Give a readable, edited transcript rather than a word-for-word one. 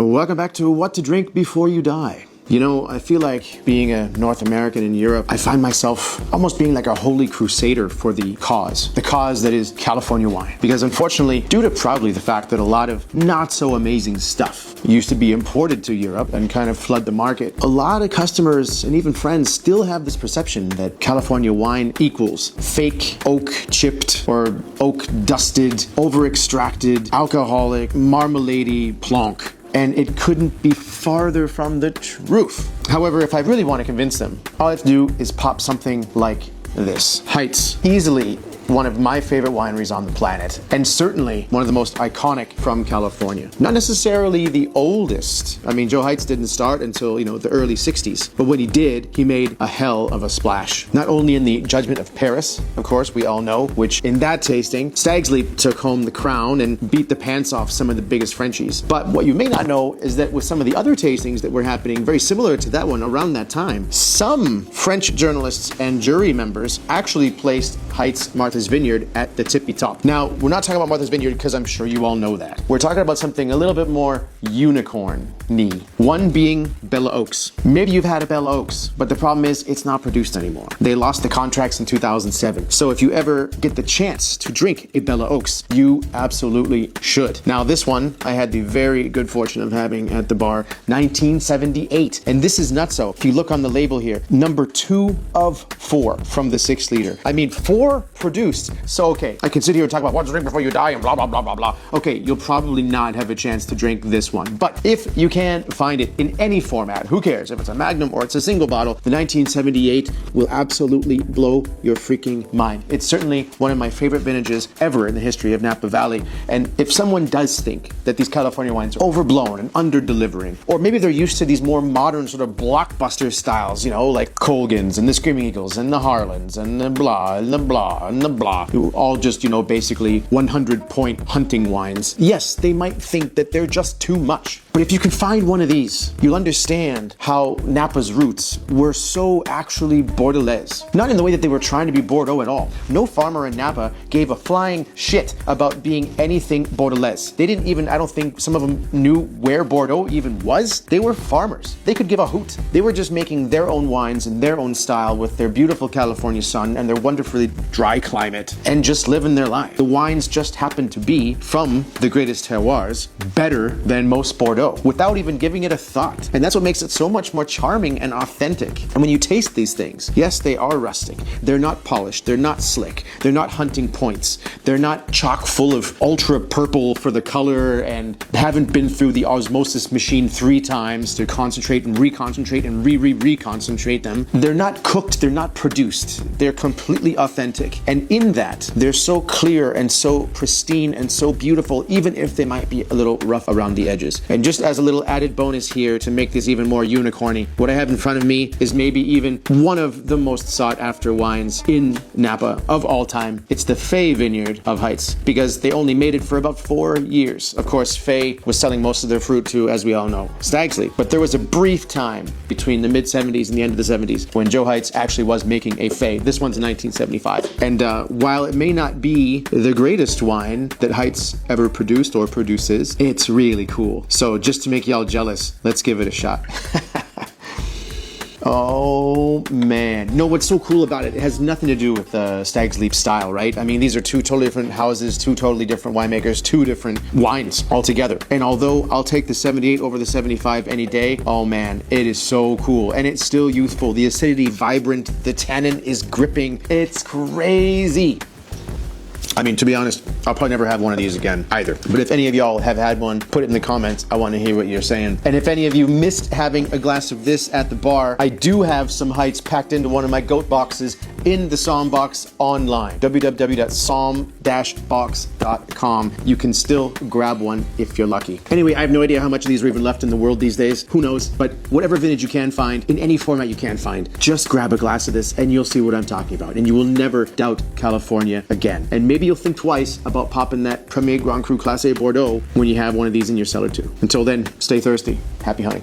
Welcome back to What to Drink Before You Die. You know, I feel like being a North American in Europe, I find myself almost being like a holy crusader for the cause that is California wine. Because unfortunately, due to probably the fact that a lot of not so amazing stuff used to be imported to Europe and kind of flood the market, a lot of customers and even friends still have this perception that California wine equals fake oak chipped or oak dusted, over extracted, alcoholic, marmalade-y plonk. And it couldn't be farther from the truth. However, if I really want to convince them, all I have to do is pop something like this. Heitz, easily one of my favorite wineries on the planet, and certainly one of the most iconic from California. Not necessarily the oldest. I mean, Joe Heitz didn't start until, the early 60s. But when he did, he made a hell of a splash. Not only in the Judgment of Paris, of course, we all know, which in that tasting, Stag's Leap took home the crown and beat the pants off some of the biggest Frenchies. But what you may not know is that with some of the other tastings that were happening very similar to that one around that time, some French journalists and jury members actually placed Heitz Martha's Vineyard at the tippy top. Now, we're not talking about Martha's Vineyard because I'm sure you all know that. We're talking about something a little bit more unicorn-y. One being Bella Oaks. Maybe you've had a Bella Oaks, but the problem is it's not produced anymore. They lost the contracts in 2007. So if you ever get the chance to drink a Bella Oaks, you absolutely should. Now, this one I had the very good fortune of having at the bar, 1978. And this is nutso. If you look on the label here, number 2 of 4 from the 6 liter. I mean, 4 produced. So, okay, I can sit here and talk about what to drink before you die and blah, blah, blah, blah, blah. Okay, you'll probably not have a chance to drink this one. But if you can find it in any format, who cares? If it's a Magnum or it's a single bottle, the 1978 will absolutely blow your freaking mind. It's certainly one of my favorite vintages ever in the history of Napa Valley. And if someone does think that these California wines are overblown and under-delivering, or maybe they're used to these more modern sort of blockbuster styles, like Colgans and the Screaming Eagles and the Harlans and the blah and the blah and the blah, who all just, basically 100-point hunting wines. Yes, they might think that they're just too much. But if you can find one of these, you'll understand how Napa's roots were so actually Bordelais. Not in the way that they were trying to be Bordeaux at all. No farmer in Napa gave a flying shit about being anything Bordelais. They didn't even, I don't think some of them knew where Bordeaux even was. They were farmers. They could give a hoot. They were just making their own wines in their own style with their beautiful California sun and their wonderfully dry climate and just living their life. The wines just happened to be from the greatest terroirs better than most Bordeaux without even giving it a thought. And that's what makes it so much more charming and authentic. And when you taste these things, yes, they are rustic. They're not polished. They're not slick. They're not hunting points. They're not chock full of ultra purple for the color and haven't been through the osmosis machine 3 times to concentrate and reconcentrate and reconcentrate them. They're not cooked. They're not produced. They're completely authentic. And in that, they're so clear and so pristine and so beautiful, even if they might be a little rough around the edges. And just as a little added bonus here to make this even more unicorny, what I have in front of me is maybe even one of the most sought after wines in Napa of all time. It's the Fay Vineyard of Heitz, because they only made it for about 4 years. Of course, Fay was selling most of their fruit to, as we all know, Stag's Leap. But there was a brief time between the mid-70s and the end of the 70s when Joe Heitz actually was making a Fay. This one's in 1975. And while it may not be the greatest wine that Heitz ever produced or produces, it's really cool. So just to make y'all jealous, let's give it a shot. Oh man. No, what's so cool about it, it has nothing to do with the Stag's Leap style, right? I mean, these are 2 totally different houses, 2 totally different winemakers, 2 different wines altogether. And although I'll take the 78 over the 75 any day, oh man, it is so cool. And it's still youthful. The acidity vibrant, the tannin is gripping. It's crazy. I mean, to be honest, I'll probably never have one of these again either. But if any of y'all have had one, put it in the comments. I want to hear what you're saying. And if any of you missed having a glass of this at the bar, I do have some Heitz packed into one of my goat boxes in the Sommbox online. www.somm-box.com. You can still grab one if you're lucky. Anyway, I have no idea how much of these are even left in the world these days. Who knows? But whatever vintage you can find, in any format you can find, just grab a glass of this and you'll see what I'm talking about. And you will never doubt California again. And maybe you'll think twice about popping that Premier Grand Cru Classe Bordeaux when you have one of these in your cellar too. Until then, stay thirsty. Happy hunting.